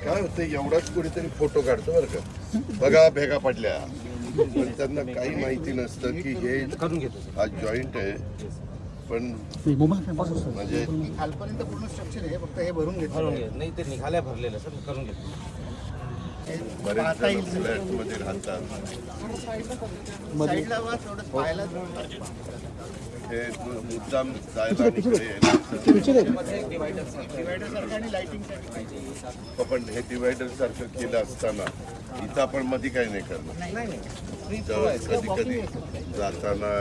काय होतं एवढाच कोणीतरी फोटो काढतो बरं का, बघा भेगा पडल्या, पण त्यांना काही माहिती नसतं की हे करून घेतो हा जॉईंट आहे. पण म्हणजे खालपर्यंत पूर्ण स्ट्रक्चर आहे, फक्त हे भरून भरून घेतो. घे नाही ते निघाल्या भरलेलं सर करून घेतो. बरेच जण फ्लॅटमध्ये राहतात. साईडला वा थोडं पाहायला हे मुद्दाम जायला आणि इकडे यायला. डिवायडर सारखं आणि लाइटिंगसाठी पाहिजे. पण हे डिवायडर सारखं केलं असताना इथं आपण मध्ये काही नाही करणार. कधी कधी जाताना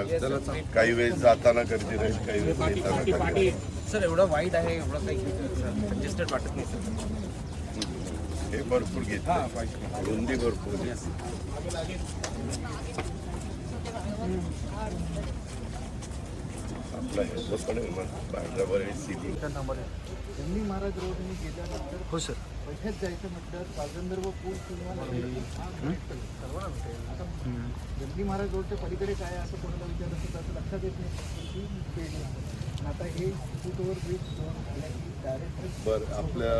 काही वेळेस जाताना गर्दी राहील, काही वेळेस येताना गर्दी राहील. सर एवढं वाईट आहे एवढं काही कंजेस्टेड वाटत नाही सर. हे भरपूर घेतलं, रुंदी भरपूर घेतली. आपला हे पण बांद्रावर सीबी जंगली महाराज रोड मी गेल्यानंतर हो सर. पैठ्यात जायचं म्हटलं पालगंधर्व पूल किंवा आता जंगली महाराज रोडच्या पलीकडे काय आहे असं कोणाला विचारलं तर त्याचं लक्षात येत नाही की पेढी आहे. आता हे फुटओव्हर ब्रिज डायरेक्ट बरं. आपल्या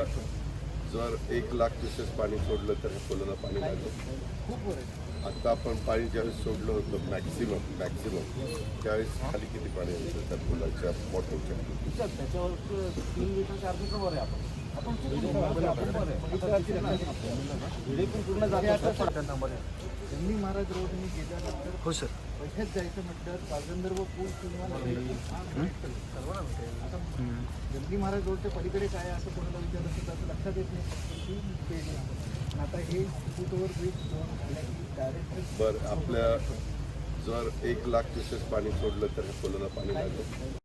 जर 1 लाख क्युसेस पाणी सोडलं तर हे पुलाला पाणी लागलं. खूप वर आहे. आता आपण पाणी ज्यावेळेस सोडलं होतं मॅक्सिमम त्यावेळेस खाली किती पाणी होतं त्या पुलाच्या मोटरच्या? त्याच्यावर 3 लिटर 4 लिटर वर आहे. आपण जंगली महाराज रोड मी गेल्यानंतर हो सर. पैठ्यात जायचं म्हटलं पालगंधर्व पूल किंवा आता जंगली महाराज रोडच्या पलीकडे काय आहे असं कोणाला विचारलं तर त्याचं लक्षात येत नाही की पेढी आहे. आता हे फुटओव्हर ब्रिज डायरेक्ट बरं. आपल्या जर 1 लाख क्युसेस पाणी सोडलं तर हे पुलाला पाणी लागलं.